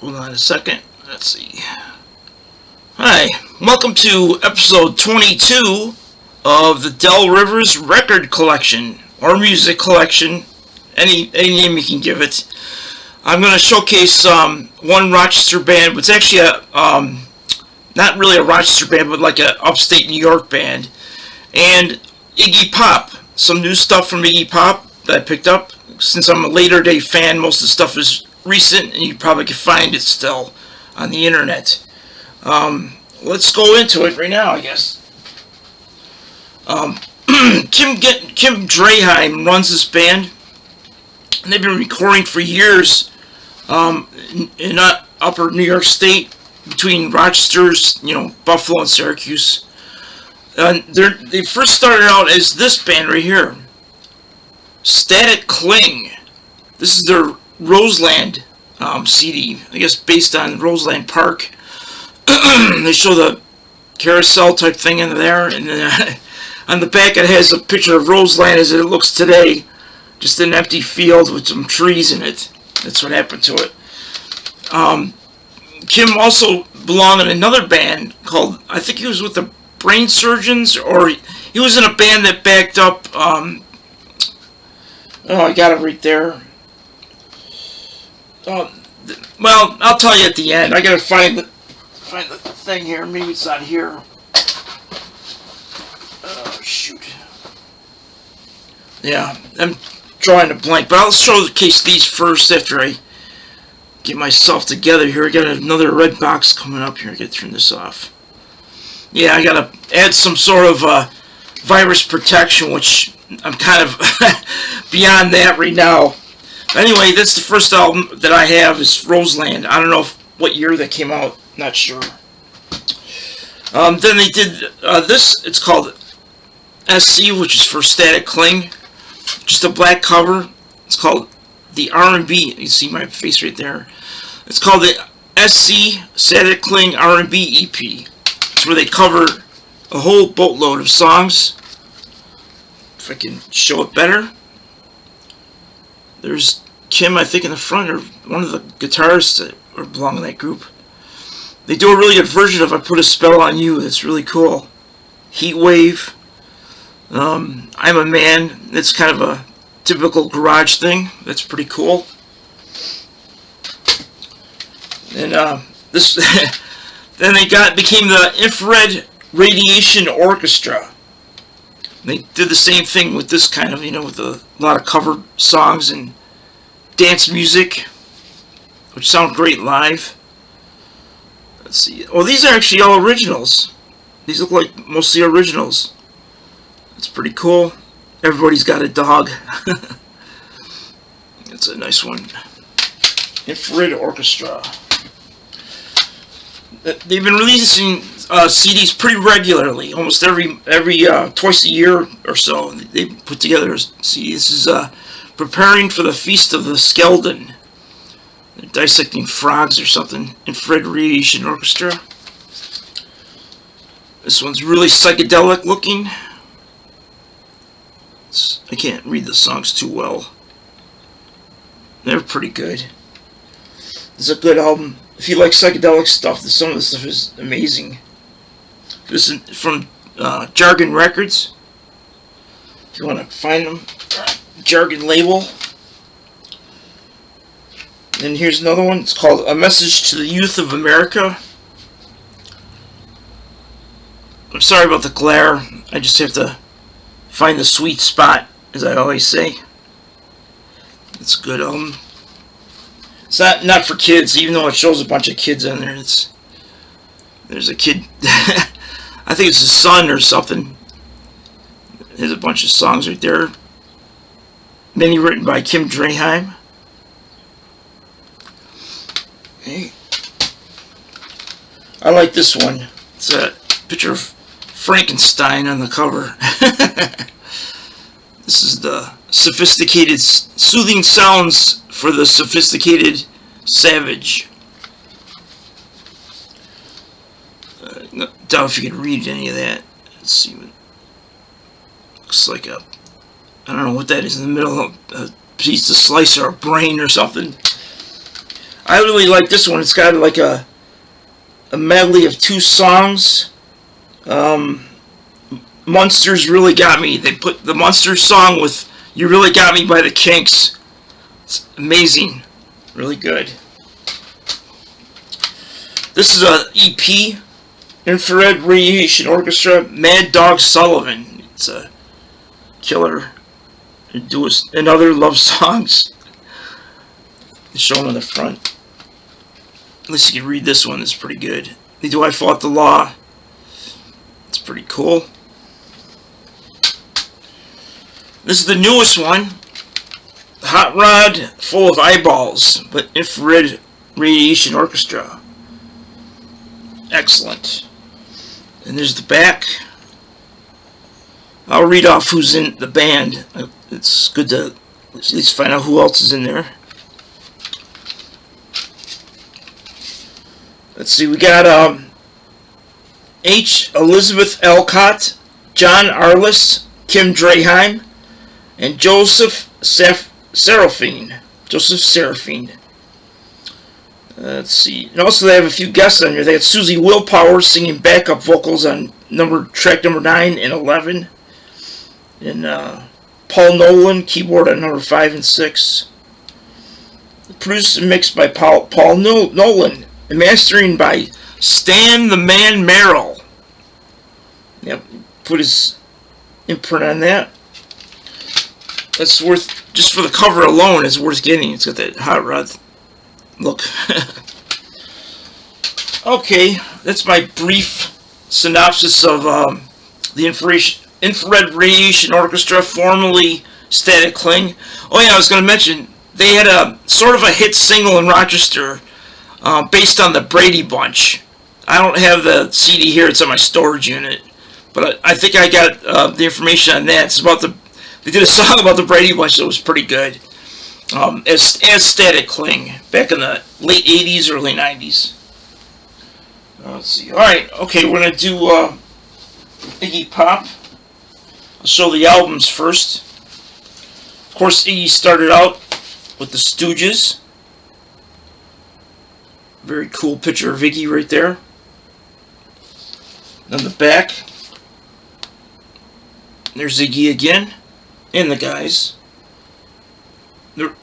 Hold on a second. Let's see. Hi, welcome to episode 22 of the Del Rivers Record Collection, or Music Collection, any name you can give it. I'm going to showcase one Rochester band. It's actually not really a Rochester band, but like an upstate New York band. And Iggy Pop. Some new stuff from Iggy Pop that I picked up. Since I'm a later day fan, most of the stuff is recent, and you probably can find it still on the internet. Let's go into it right now, I guess. Kim Draheim runs this band, and they've been recording for years in upper New York State, between Rochester's, Buffalo and Syracuse. They first started out as this band right here, Static Cling. This is their Roseland CD, I guess based on Roseland Park. They show the carousel type thing in there, and then on the back it has a picture of Roseland as it looks today, just an empty field with some trees in it. That's what happened to it. Kim also belonged in another band called, I think he was with the Brain Surgeons, or he was in a band that backed up, I got it right there. Well, I'll tell you at the end. I gotta find the thing here. Maybe it's not here. Oh, shoot. Yeah, I'm drawing a blank, but I'll showcase these first after I get myself together here. I got another red box coming up here. I gotta turn this off. Yeah, I gotta add some sort of virus protection, which I'm kind of beyond that right now. Anyway, that's the first album that I have, is Roseland. I don't know what year that came out. Not sure. Then they did this. It's called SC, which is for Static Cling. Just a black cover. It's called the R&B. You see my face right there. It's called the SC Static Cling R&B EP. It's where they cover a whole boatload of songs. If I can show it better. There's Kim, I think, in the front, or one of the guitarists that belong in that group. They do a really good version of I Put a Spell on You. That's really cool. Heat Wave. I'm a Man. That's kind of a typical garage thing. That's pretty cool. And this, then they became the Infrared Radiation Orchestra. They did the same thing with this kind of, with a lot of cover songs and dance music, which sound great live. Let's see. Oh, these are actually all originals. These look like mostly originals. That's pretty cool. Everybody's Got a Dog. That's a nice one. Infrared Orchestra. They've been releasing CDs pretty regularly, almost every twice a year or so. They put together a CD. This is Preparing for the Feast of the Skeldon. They're dissecting frogs or something. Infrared Radiation Orchestra. This one's really psychedelic looking. I can't read the songs too well. They're pretty good. It's a good album. If you like psychedelic stuff, some of the stuff is amazing. This is from Jargon Records. If you want to find them, Jargon label. And here's another one. It's called A Message to the Youth of America. I'm sorry about the glare. I just have to find the sweet spot, as I always say. It's a good album. It's not for kids, even though it shows a bunch of kids on there. There's a kid, I think it's his son or something. There's a bunch of songs right there. Many written by Kim Draheim. Okay. I like this one. It's a picture of Frankenstein on the cover. This is the sophisticated, soothing sounds for the sophisticated savage. Doubt if you can read any of that. Let's see. Looks like I don't know what that is in the middle of a piece of slice or a brain or something. I really like this one. It's got like a medley of 2 songs. Munsters really got me. They put the Munsters song with You Really Got Me by the Kinks. It's amazing. Really good. This is a EP, Infrared Radiation Orchestra, Mad Dog Sullivan. It's a killer. Do another love songs. Show them on the front. At least you can read this one. It's pretty good. Do I Fought the Law. It's pretty cool. This is the newest one. Hot Rod Full of Eyeballs, but Infrared Radiation Orchestra. Excellent. And there's the back. I'll read off who's in the band. It's good to at least find out who else is in there. Let's see, we got H. Elizabeth Elcott, John Arliss, Kim Draheim, and Joseph Seraphine. Let's see. And also they have a few guests on here. They had Susie Willpower singing backup vocals on track number 9 and 11. And Paul Nolan, keyboard on number 5 and 6. Produced and mixed by Paul Nolan. And mastering by Stan the Man Merrill. Yep, put his imprint on that. That's worth, just for the cover alone, it's worth getting. It's got that hot rod look. Okay, that's my brief synopsis of the Infrared Radiation Orchestra, formerly Static Cling. Oh yeah, I was going to mention, they had a sort of a hit single in Rochester based on the Brady Bunch. I don't have the CD here, it's on my storage unit, but I think I got the information on that. It's about they did a song about the Brady Bunch that was pretty good. As Static Cling back in the late 80s, early 90s. Let's see. Alright, okay, we're going to do Iggy Pop. I'll show the albums first. Of course, Iggy started out with the Stooges. Very cool picture of Iggy right there. On the back, there's Iggy again, and the guys.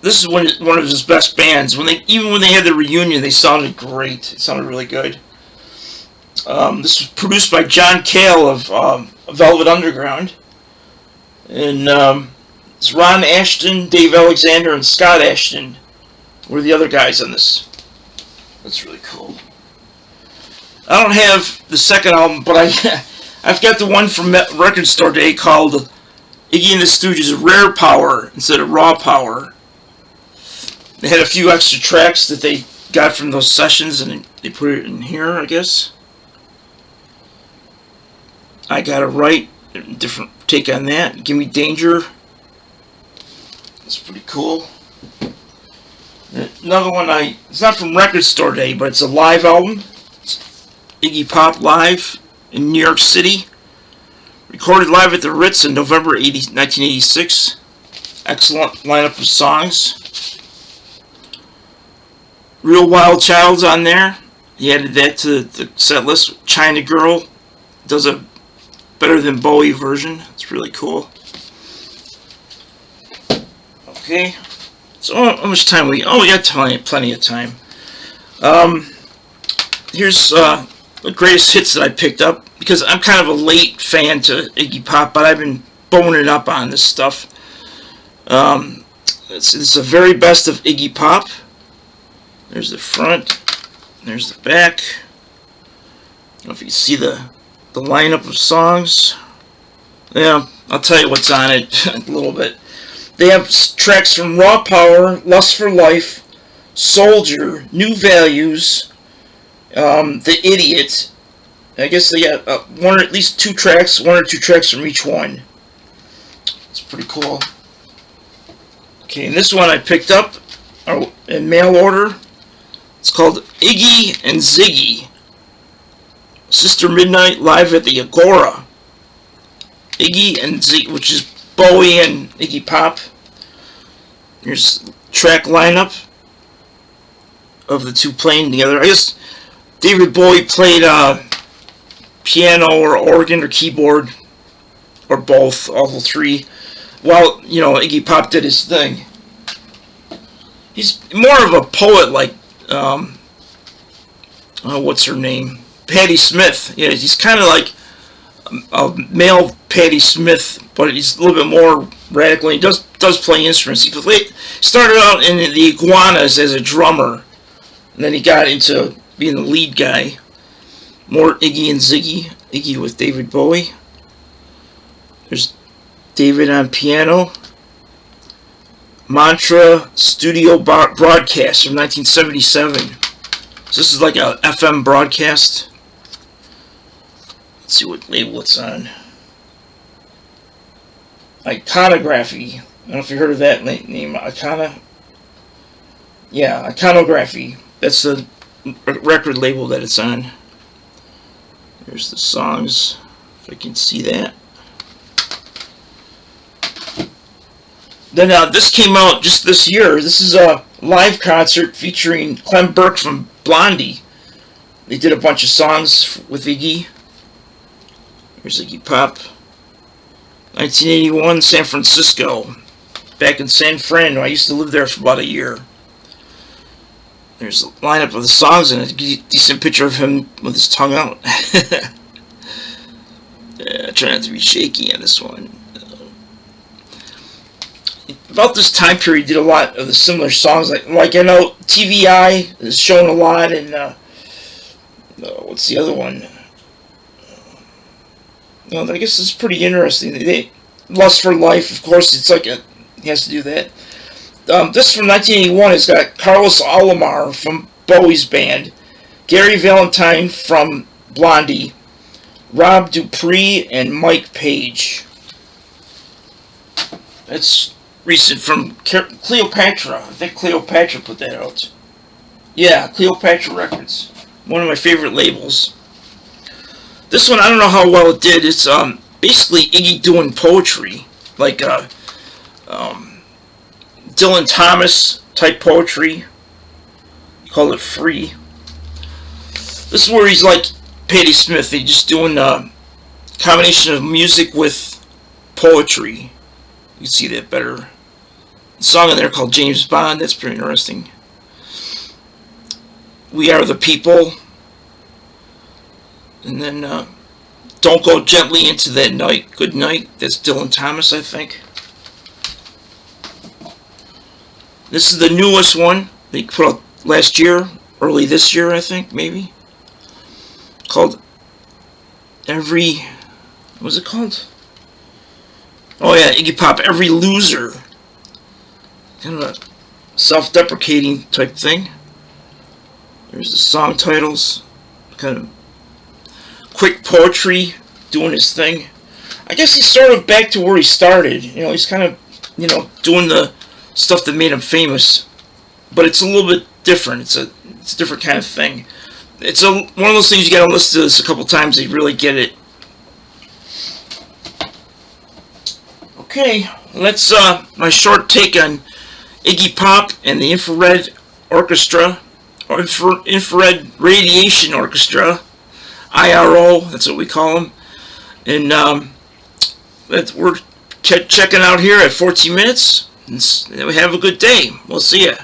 This is one of his best bands. Even when they had the reunion, they sounded great. It sounded really good. This was produced by John Cale of Velvet Underground, and it's Ron Ashton, Dave Alexander, and Scott Ashton were the other guys on this. That's really cool. I don't have the second album, but I've got the one from Record Store Day called Iggy and the Stooges Rare Power instead of Raw Power. They had a few extra tracks that they got from those sessions, and they put it in here, I guess. I Got It Right, different take on that. Give Me Danger. That's pretty cool. Another one, it's not from Record Store Day, but it's a live album. It's Iggy Pop Live in New York City. Recorded live at the Ritz in November 1986. Excellent lineup of songs. Real Wild Child's on there. He added that to the set list. China Girl does a better than Bowie version. It's really cool. Okay. So how much time we got plenty of time. Here's the greatest hits that I picked up, because I'm kind of a late fan to Iggy Pop, but I've been boning up on this stuff. It's the very best of Iggy Pop. There's the front. There's the back. I don't know if you can see the lineup of songs. Yeah, I'll tell you what's on it a little bit. They have tracks from Raw Power, Lust for Life, Soldier, New Values, The Idiot. I guess they got at least one or two tracks from each one. It's pretty cool. Okay, and this one I picked up in mail order. It's called Iggy and Ziggy. Sister Midnight live at the Agora. Iggy and Ziggy, which is Bowie and Iggy Pop. Here's track lineup. of the two playing together. I guess David Bowie played piano or organ or keyboard or both, all three, while Iggy Pop did his thing. He's more of a poet, like what's her name, Patti Smith. Yeah, he's kind of like a male Patti Smith, but he's a little bit more radical. He does play instruments. He started out in the Iguanas as a drummer, and then he got into being the lead guy. More Iggy and Ziggy. Iggy with David Bowie. There's David on piano. Mantra Studio Broadcast from 1977. So this is like a FM broadcast. Let's see what label it's on. Iconography. I don't know if you heard of that name. Yeah, Iconography. That's the record label that it's on. There's the songs, if I can see that. Then this came out just this year. This is a live concert featuring Clem Burke from Blondie. They did a bunch of songs with Iggy. Here's Iggy Pop. 1981, San Francisco. Back in San Fran. I used to live there for about a year. There's a lineup of the songs and a decent picture of him with his tongue out. Try not to be shaky on this one. About this time period, he did a lot of the similar songs. Like I know TVI is shown a lot, and what's the other one? I guess it's pretty interesting. Lust for Life, of course. It's like he has to do that. This from 1981 has got Carlos Alomar from Bowie's band, Gary Valentine from Blondie, Rob Dupree, and Mike Page. That's recent from Cleopatra. I think Cleopatra put that out. Yeah, Cleopatra Records. One of my favorite labels. This one, I don't know how well it did. It's basically Iggy doing poetry. Like Dylan Thomas type poetry. You call it free. This is where he's like Patti Smith. He's just doing a combination of music with poetry. You can see that better. A song in there called James Bond. That's pretty interesting. We Are the People. And then Don't Go Gently Into That Night. Good Night. That's Dylan Thomas, I think. This is the newest one they put out last year, early this year, I think, maybe. Called Every... What was it called? Oh yeah, Iggy Pop, Every Loser. Kind of a self-deprecating type thing. There's the song titles. Kind of quick poetry, doing his thing. I guess he's sort of back to where he started. He's kind of, doing the stuff that made him famous. But it's a little bit different. It's a different kind of thing. It's one of those things you gotta listen to this a couple times to really get it. Okay, that's my short take on Iggy Pop and the Infrared Orchestra, or Infrared Radiation Orchestra, IRO, that's what we call them. And we're checking out here at 14 minutes. Have a good day. We'll see ya.